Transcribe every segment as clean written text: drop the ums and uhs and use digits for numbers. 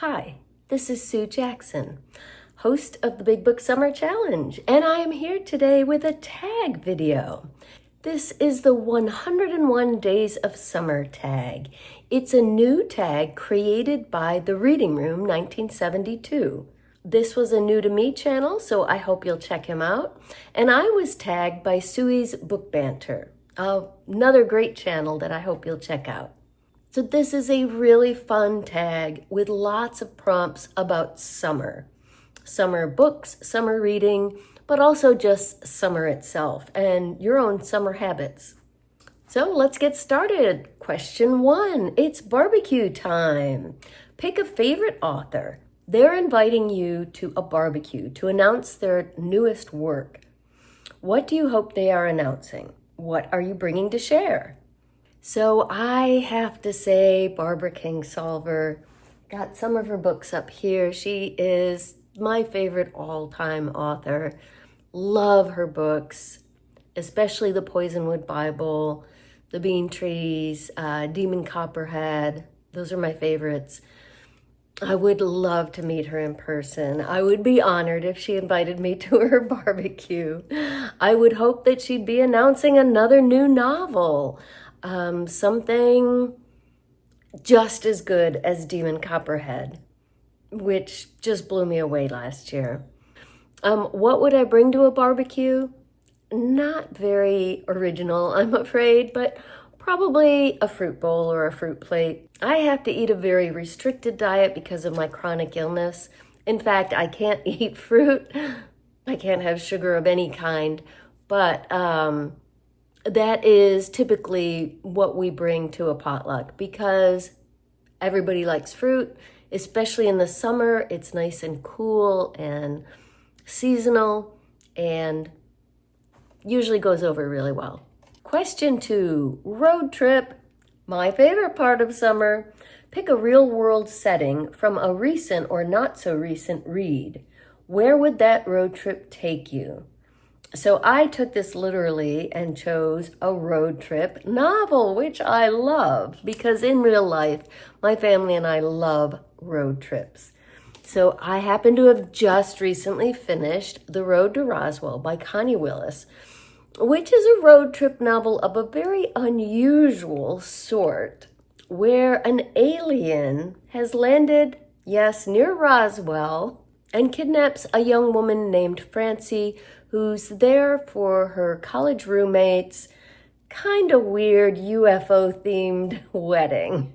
Hi, this is Sue Jackson, host of the Big Book Summer Challenge, and I am here today with a tag video. This is the 101 Days of Summer tag. It's a new tag created by the Reading Room 1972. This was a new to me channel, so I hope you'll check him out. And I was tagged by Suey's Book Banter, another great channel that I hope you'll check out. So this is a really fun tag with lots of prompts about summer. Summer books, summer reading, but also just summer itself and your own summer habits. So let's get started. Question 1, it's barbecue time. Pick a favorite author. They're inviting you to a barbecue to announce their newest work. What do you hope they are announcing? What are you bringing to share? So I have to say Barbara Kingsolver, got some of her books up here. She is my favorite all-time author. Love her books, especially the Poisonwood Bible, The Bean Trees, Demon Copperhead. Those are my favorites. I would love to meet her in person. I would be honored if she invited me to her barbecue. I would hope that she'd be announcing another new novel. Something just as good as Demon Copperhead, which just blew me away last year. What would I bring to a barbecue? Not very original, I'm afraid, but probably a fruit bowl or a fruit plate. I have to eat a very restricted diet because of my chronic illness. In fact, I can't eat fruit. I can't have sugar of any kind, but that is typically what we bring to a potluck because everybody likes fruit, especially in the summer. It's nice and cool and seasonal and usually goes over really well. Question 2, road trip. My favorite part of summer. Pick a real world setting from a recent or not so recent read. Where would that road trip take you? So I took this literally and chose a road trip novel, which I love because in real life, my family and I love road trips. So I happen to have just recently finished The Road to Roswell by Connie Willis, which is a road trip novel of a very unusual sort, where an alien has landed, yes, near Roswell, and kidnaps a young woman named Francie, who's there for her college roommate's kind of weird UFO-themed wedding.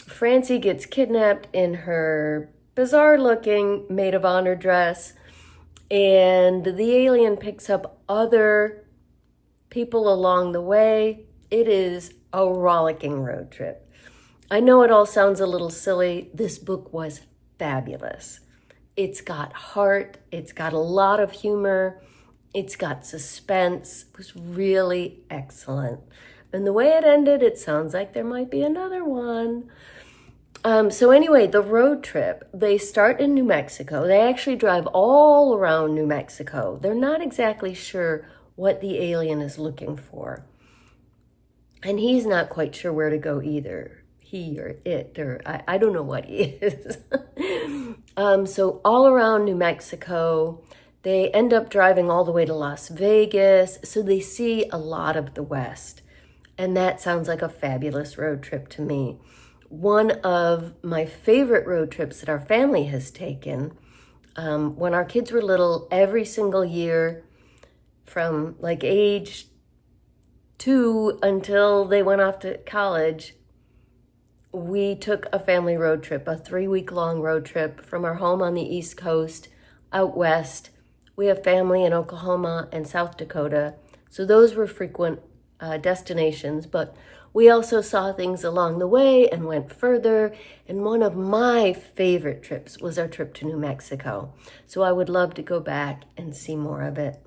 Francie gets kidnapped in her bizarre-looking maid of honor dress, and the alien picks up other people along the way. It is a rollicking road trip. I know it all sounds a little silly. This book was fabulous. It's got heart, it's got a lot of humor, it's got suspense. It was really excellent. And the way it ended, it sounds like there might be another one. So anyway, the road trip, they start in New Mexico. They actually drive all around New Mexico. They're not exactly sure what the alien is looking for. And he's not quite sure where to go either. He or it, or I don't know what he is. So all around New Mexico, they end up driving all the way to Las Vegas. So they see a lot of the West. And that sounds like a fabulous road trip to me. One of my favorite road trips that our family has taken, when our kids were little, every single year from like age 2 until they went off to college, we took a family road trip, a 3-week-long road trip from our home on the East Coast out west. We have family in Oklahoma and South Dakota, so those were frequent destinations, but we also saw things along the way and went further, and one of my favorite trips was our trip to New Mexico. So I would love to go back and see more of it.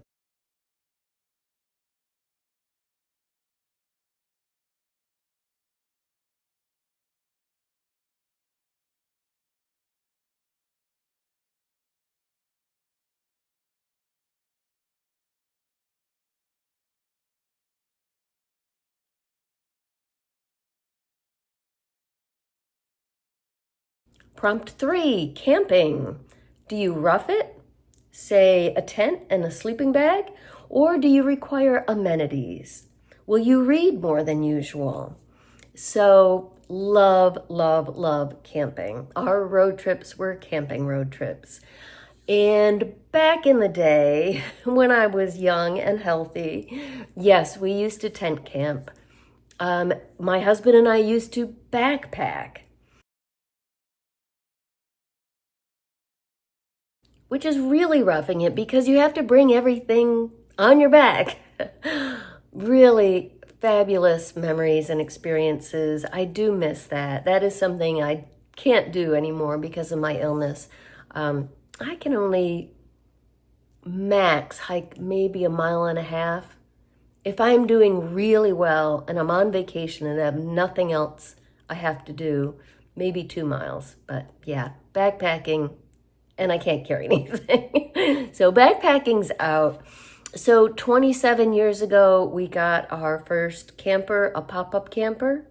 Prompt 3, camping. Do you rough it, say a tent and a sleeping bag, or do you require amenities? Will you read more than usual? So love, love, love camping. Our road trips were camping road trips. And back in the day, when I was young and healthy, yes, we used to tent camp. My husband and I used to backpack, which is really roughing it because you have to bring everything on your back. Really fabulous memories and experiences. I do miss that. That is something I can't do anymore because of my illness. I can only max hike maybe 1.5 miles. If I'm doing really well and I'm on vacation and I have nothing else I have to do, maybe 2 miles. But yeah, backpacking, and I can't carry anything. So backpacking's out. So 27 years ago, we got our first camper, a pop-up camper.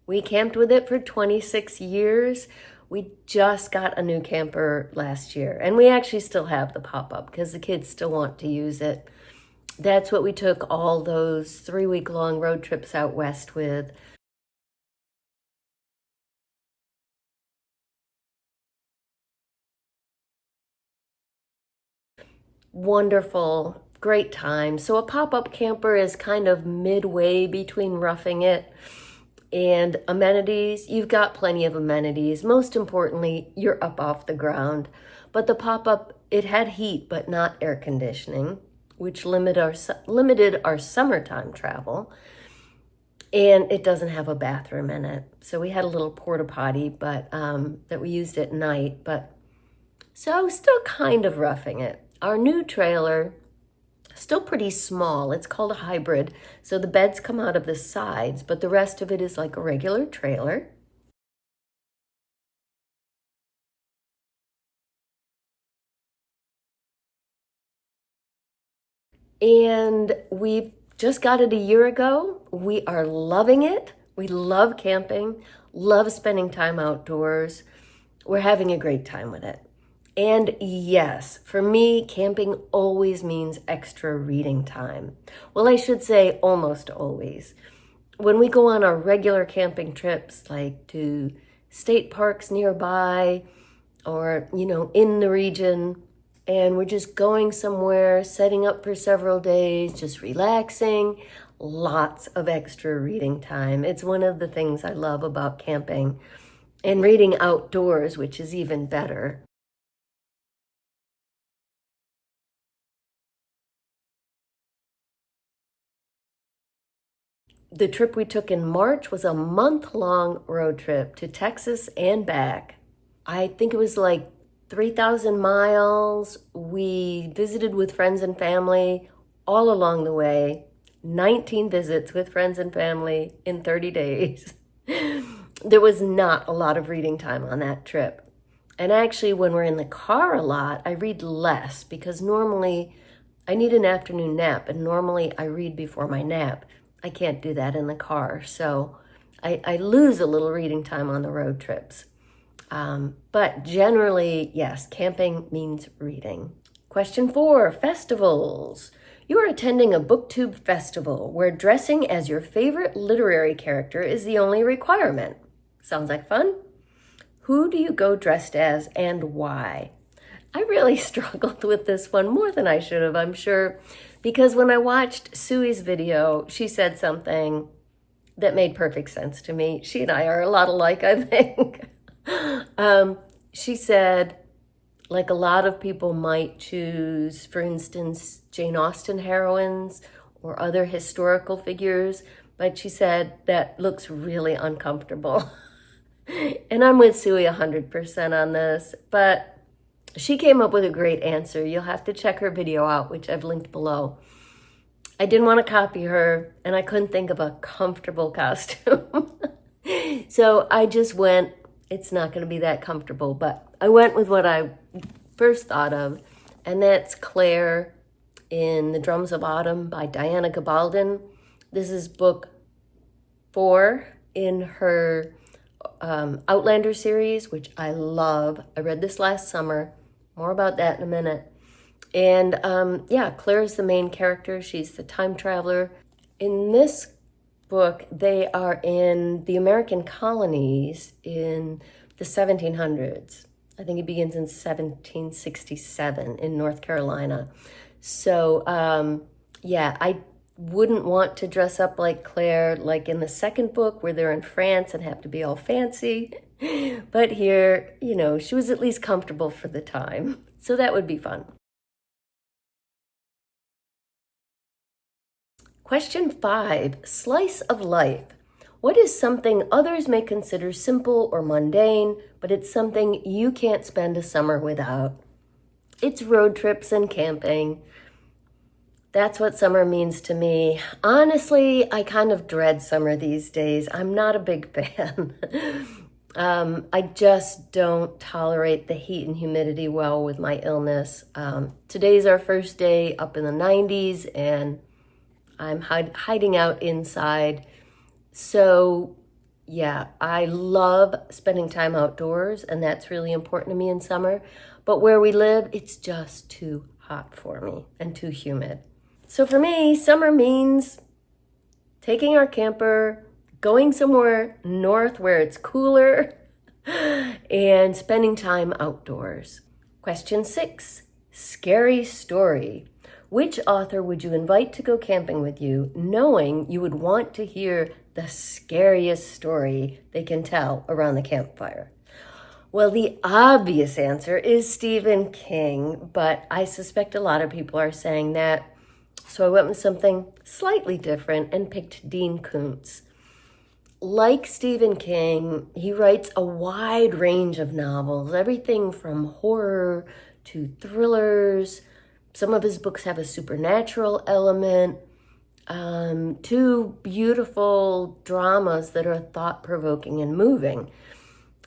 We camped with it for 26 years. We just got a new camper last year, and we actually still have the pop-up because the kids still want to use it. That's what we took all those 3-week-long road trips out west with. Wonderful, great time. So a pop-up camper is kind of midway between roughing it and amenities. You've got plenty of amenities. Most importantly, you're up off the ground. But the pop-up, it had heat, but not air conditioning, which limited our summertime travel. And it doesn't have a bathroom in it. So we had a little porta potty, but that we used at night. But so still kind of roughing it. Our new trailer, still pretty small. It's called a hybrid. So the beds come out of the sides, but the rest of it is like a regular trailer. And we just got it a year ago. We are loving it. We love camping, love spending time outdoors. We're having a great time with it. And yes, for me, camping always means extra reading time. Well, I should say almost always. When we go on our regular camping trips, like to state parks nearby or, in the region, and we're just going somewhere, setting up for several days, just relaxing, lots of extra reading time. It's one of the things I love about camping and reading outdoors, which is even better. The trip we took in March was a month-long road trip to Texas and back. I think it was like 3,000 miles. We visited with friends and family all along the way. 19 visits with friends and family in 30 days. There was not a lot of reading time on that trip. And actually, when we're in the car a lot, I read less because normally I need an afternoon nap, and normally I read before my nap. I can't do that in the car, so I lose a little reading time on the road trips. But generally, yes, camping means reading. Question 4, festivals. You are attending a Booktube festival where dressing as your favorite literary character is the only requirement. Sounds like fun? Who do you go dressed as and why? I really struggled with this one more than I should have, I'm sure, because when I watched Sui's video, she said something that made perfect sense to me. She and I are a lot alike, I think. She said, like a lot of people might choose, for instance, Jane Austen heroines or other historical figures, but she said that looks really uncomfortable. And I'm with Sui 100% on this, but she came up with a great answer. You'll have to check her video out, which I've linked below. I didn't want to copy her, and I couldn't think of a comfortable costume. So I just went, it's not going to be that comfortable, but I went with what I first thought of, and that's Claire in The Drums of Autumn by Diana Gabaldon. This is book 4 in her Outlander series, which I love. I read this last summer. More about that in a minute. And yeah, Claire's the main character. She's the time traveler. In this book, they are in the American colonies in the 1700s. I think it begins in 1767 in North Carolina. So yeah, I wouldn't want to dress up like Claire, like in the second book where they're in France and have to be all fancy. But here, you know, she was at least comfortable for the time. So that would be fun. Question 5, slice of life. What is something others may consider simple or mundane, but it's something you can't spend a summer without? It's road trips and camping. That's what summer means to me. Honestly, I kind of dread summer these days. I'm not a big fan. I just don't tolerate the heat and humidity well with my illness. Today's our first day up in the 90s, and I'm hiding out inside. So yeah, I love spending time outdoors, and that's really important to me in summer. But where we live, it's just too hot for me and too humid. So for me, summer means taking our camper, going somewhere north where it's cooler, and spending time outdoors. Question 6, scary story. Which author would you invite to go camping with you, knowing you would want to hear the scariest story they can tell around the campfire? Well, the obvious answer is Stephen King, but I suspect a lot of people are saying that. So I went with something slightly different and picked Dean Koontz. Like Stephen King, he writes a wide range of novels, everything from horror to thrillers. Some of his books have a supernatural element, to beautiful dramas that are thought-provoking and moving.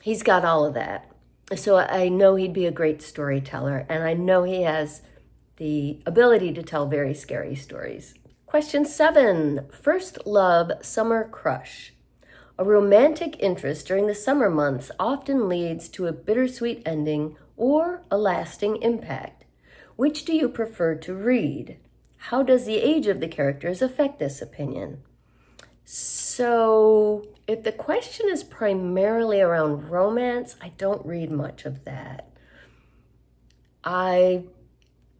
He's got all of that. So I know he'd be a great storyteller, and I know he has the ability to tell very scary stories. Question 7, first love, summer crush. A romantic interest during the summer months often leads to a bittersweet ending or a lasting impact. Which do you prefer to read? How does the age of the characters affect this opinion? So if the question is primarily around romance, I don't read much of that. I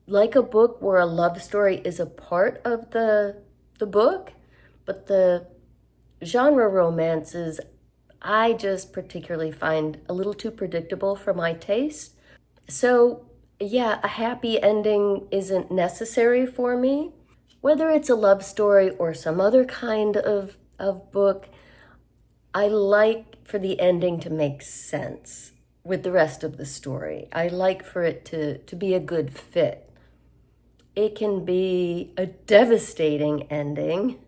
like a book where a love story is a part of the book, but the genre romances I just particularly find a little too predictable for my taste. So yeah, a happy ending isn't necessary for me. Whether it's a love story or some other kind of book, I like for the ending to make sense with the rest of the story. I like for it to be a good fit. It can be a devastating ending,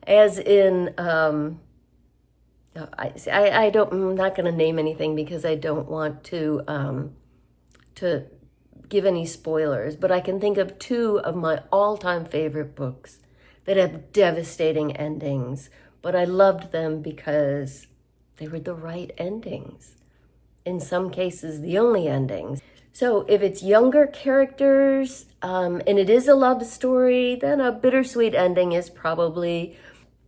as in, I'm not going to name anything because I don't want to give any spoilers, but I can think of 2 of my all-time favorite books that have devastating endings, but I loved them because they were the right endings. In some cases, the only endings. So if it's younger characters, and it is a love story, then a bittersweet ending is probably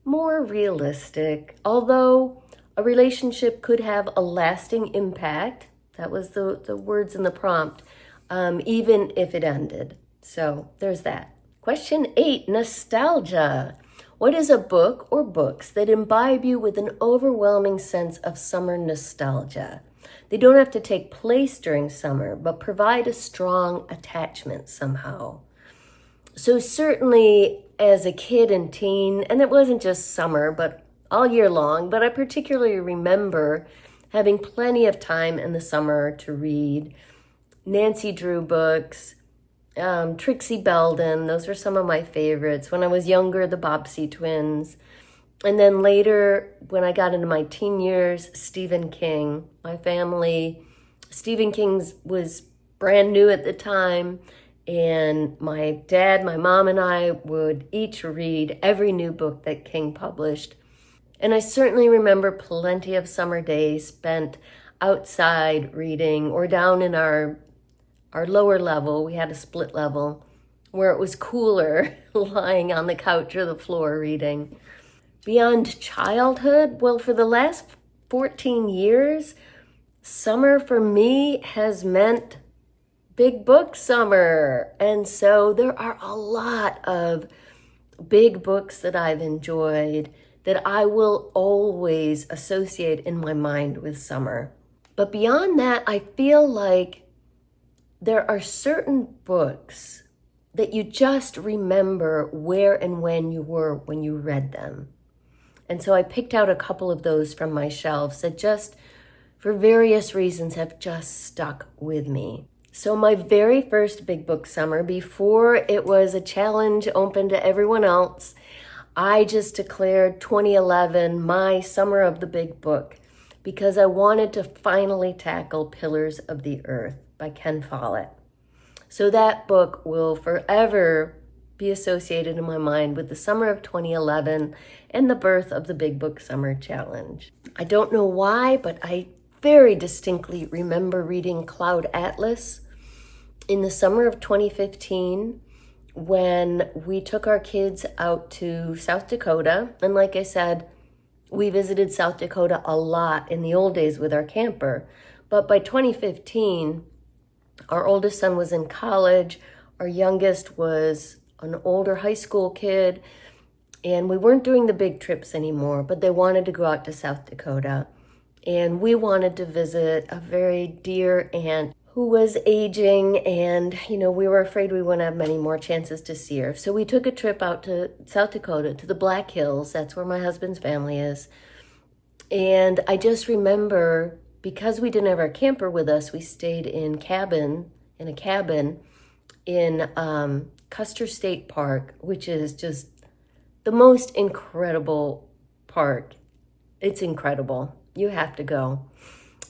more realistic, although a relationship could have a lasting impact. That was the words in the prompt, even if it ended. So there's that. Question 8, nostalgia. What is a book or books that imbibe you with an overwhelming sense of summer nostalgia? They don't have to take place during summer, but provide a strong attachment somehow. So certainly as a kid and teen, and it wasn't just summer, but all year long, but I particularly remember having plenty of time in the summer to read Nancy Drew books, Trixie Belden. Those were some of my favorites. When I was younger, the Bobbsey twins. And then later, when I got into my teen years, Stephen King. My family, Stephen King was brand new at the time. And my dad, my mom, and I would each read every new book that King published. And I certainly remember plenty of summer days spent outside reading or down in our lower level. We had a split level where it was cooler lying on the couch or the floor reading. Beyond childhood, well, for the last 14 years, summer for me has meant big book summer. And so there are a lot of big books that I've enjoyed that I will always associate in my mind with summer. But beyond that, I feel like there are certain books that you just remember where and when you were when you read them. And so I picked out a couple of those from my shelves that just, for various reasons, have just stuck with me. So my very first big book summer, before it was a challenge open to everyone else, I just declared 2011 my summer of the big book because I wanted to finally tackle Pillars of the Earth by Ken Follett. So that book will forever be associated in my mind with the summer of 2011 and the birth of the Big Book Summer Challenge. I don't know why, but I very distinctly remember reading Cloud Atlas in the summer of 2015 when we took our kids out to South Dakota. And like I said, we visited South Dakota a lot in the old days with our camper. But by 2015, our oldest son was in college. Our youngest was an older high school kid. And we weren't doing the big trips anymore, but they wanted to go out to South Dakota. And we wanted to visit a very dear aunt who was aging, and, we were afraid we wouldn't have many more chances to see her. So we took a trip out to South Dakota, to the Black Hills. That's where my husband's family is. And I just remember, because we didn't have our camper with us, we stayed in a cabin in Custer State Park, which is just the most incredible park. It's incredible. You have to go.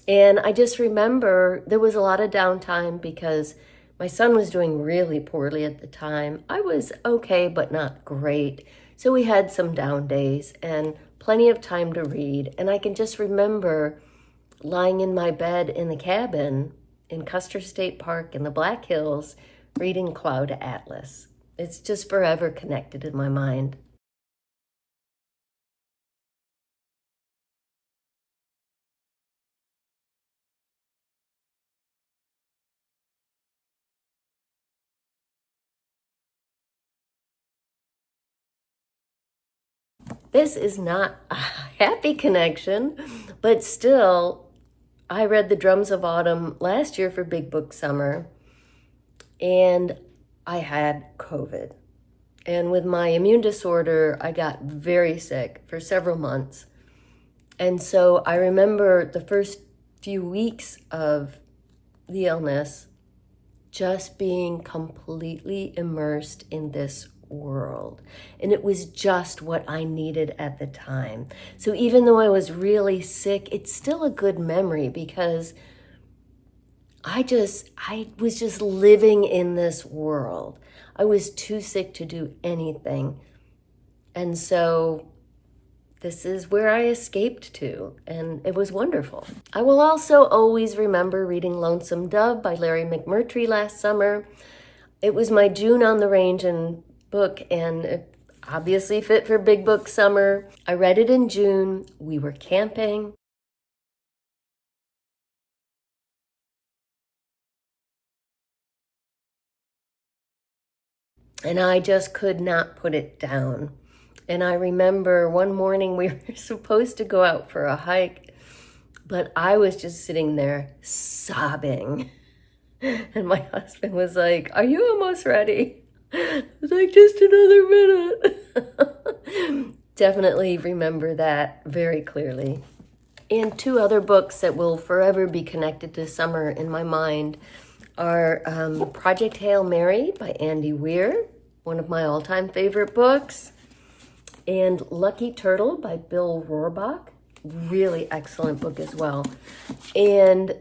And I just remember there was a lot of downtime because my son was doing really poorly at the time. I was okay, but not great. So we had some down days and plenty of time to read. And I can just remember lying in my bed in the cabin in Custer State Park in the Black Hills, reading Cloud Atlas. It's just forever connected in my mind. This is not a happy connection, but still, I read The Drums of Autumn last year for Big Book Summer, and I had COVID. And with my immune disorder, I got very sick for several months. And so I remember the first few weeks of the illness just being completely immersed in this world. And it was just what I needed at the time. So even though I was really sick, it's still a good memory because I was just living in this world. I was too sick to do anything. And so this is where I escaped to, and it was wonderful. I will also always remember reading Lonesome Dove by Larry McMurtry last summer. It was my June on the Range and book, and it obviously fit for Big Book Summer. I read it in June. We were camping. And I just could not put it down. And I remember one morning we were supposed to go out for a hike, but I was just sitting there sobbing. And my husband was like, "Are you almost ready?" I was like, "Just another minute." Definitely remember that very clearly. And two other books that will forever be connected to summer in my mind are Project Hail Mary by Andy Weir, one of my all-time favorite books, and Lucky Turtle by Bill Rohrbach, really excellent book as well. And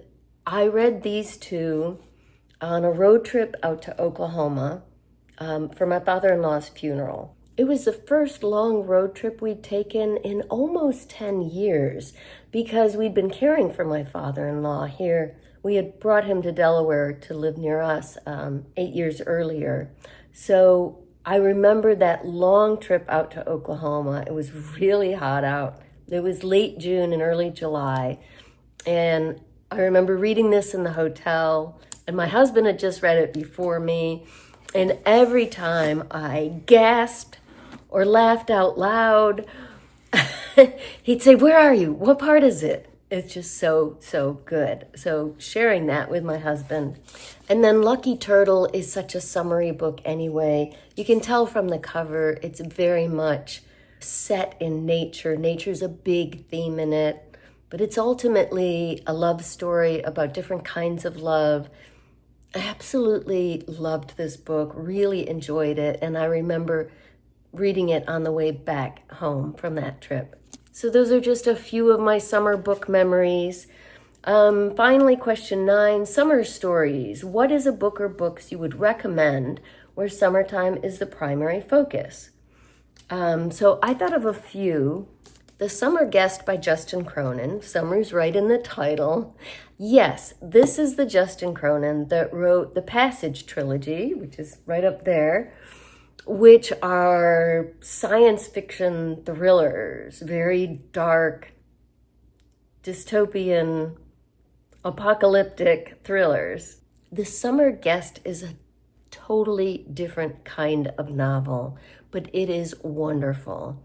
I read these two on a road trip out to Oklahoma for my father-in-law's funeral. It was the first long road trip we'd taken in almost 10 years because we'd been caring for my father-in-law here. We had brought him to Delaware to live near us 8 years earlier. So I remember that long trip out to Oklahoma. It was really hot out. It was late June and early July. And I remember reading this in the hotel, and my husband had just read it before me. And every time I gasped or laughed out loud, he'd say, "Where are you? What part is it?" It's just so good. So sharing that with my husband. And then Lucky Turtle is such a summery book anyway. You can tell from the cover, it's very much set in nature. Nature's a big theme in it, but it's ultimately a love story about different kinds of love. I absolutely loved this book, really enjoyed it, and I remember reading it on the way back home from that trip. So those are just a few of my summer book memories. Finally, question 9, summer stories. What is a book or books you would recommend where summertime is the primary focus? So I thought of a few. The Summer Guest by Justin Cronin. Summer's right in the title. Yes, this is the Justin Cronin that wrote the Passage trilogy, which is right up there, which are science fiction thrillers, very dark, dystopian, apocalyptic thrillers. The Summer Guest is a totally different kind of novel, but it is wonderful.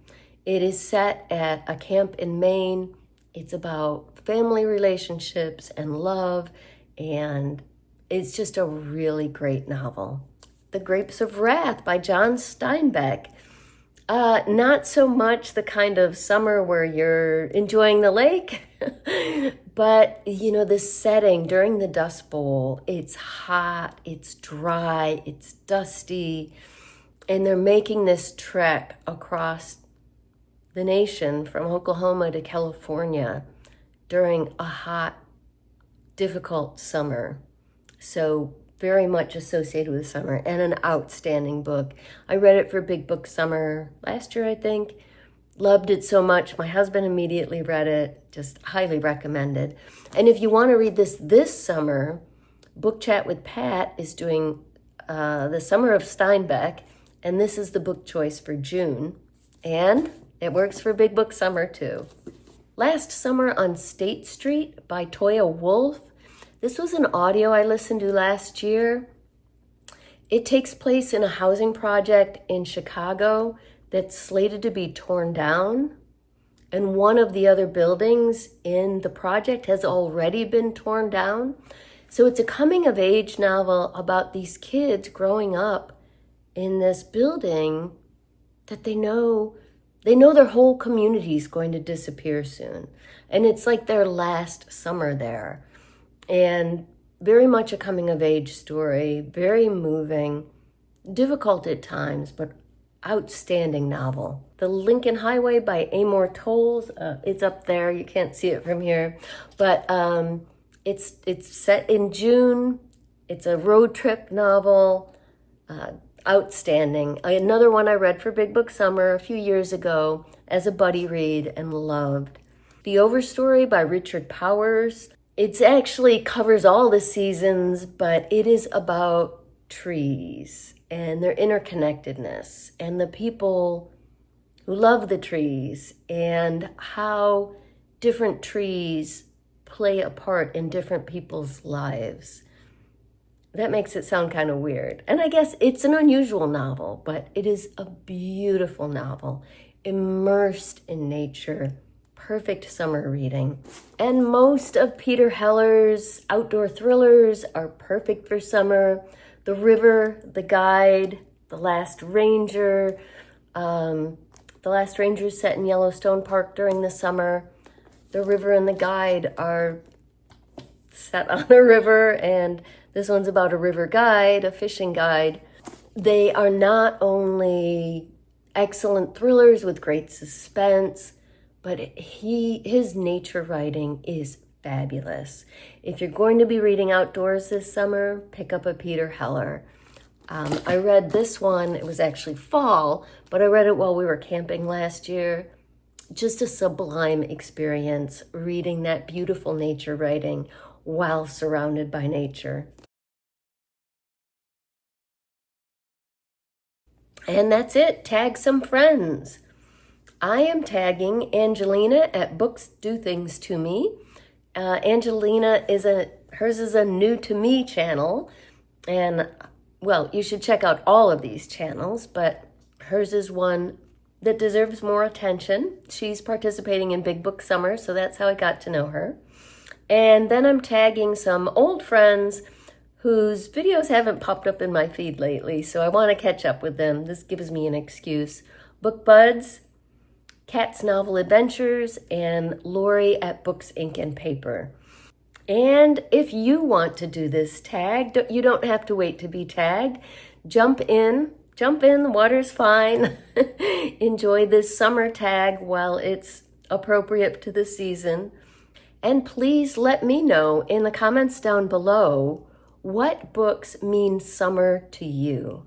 It is set at a camp in Maine. It's about family relationships and love, and it's just a really great novel. The Grapes of Wrath by John Steinbeck. Not so much the kind of summer where you're enjoying the lake, but the setting during the Dust Bowl, it's hot, it's dry, it's dusty, and they're making this trek across the nation from Oklahoma to California during a hot, difficult summer. So very much associated with summer, and an outstanding book. I read it for Big Book Summer last year, I think. Loved it so much. My husband immediately read it. Just highly recommended. And if you want to read this summer, Book Chat with Pat is doing The Summer of Steinbeck, and this is the book choice for June. And it works for Big Book Summer too. Last Summer on State Street by Toya Wolf. This was an audio I listened to last year. It takes place in a housing project in Chicago that's slated to be torn down. And one of the other buildings in the project has already been torn down. So it's a coming of age novel about these kids growing up in this building that they know their whole community is going to disappear soon. And it's like their last summer there. And very much a coming of age story, very moving, difficult at times, but outstanding novel. The Lincoln Highway by Amor Towles. It's up there. You can't see it from here. But it's set in June. It's a road trip novel. Outstanding. Another one I read for Big Book Summer a few years ago as a buddy read and loved. The Overstory by Richard Powers. It actually covers all the seasons, but it is about trees and their interconnectedness and the people who love the trees and how different trees play a part in different people's lives. That makes it sound kind of weird. And I guess it's an unusual novel, but it is a beautiful novel, immersed in nature, perfect summer reading. And most of Peter Heller's outdoor thrillers are perfect for summer. The River, The Guide, The Last Ranger. The Last Ranger is set in Yellowstone Park during the summer. The River and The Guide are set on a river, and this one's about a river guide, a fishing guide. They are not only excellent thrillers with great suspense, but his nature writing is fabulous. If you're going to be reading outdoors this summer, pick up a Peter Heller. I read this one, it was actually fall, but I read it while we were camping last year. Just a sublime experience reading that beautiful nature writing while surrounded by nature. And that's it. Tag some friends. I am tagging Angelina at Books Do Things to Me. Angelina hers is a new to me channel, and well, you should check out all of these channels, but hers is one that deserves more attention. She's participating in Big Book Summer, so that's how I got to know her. And then I'm tagging some old friends whose videos haven't popped up in my feed lately, so I want to catch up with them. This gives me an excuse. Book Buds, Cat's Novel Adventures, and Lori at Books, Ink, and Paper. And if you want to do this tag, you don't have to wait to be tagged. Jump in, the water's fine. Enjoy this summer tag while it's appropriate to the season. And please let me know in the comments down below what books mean summer to you.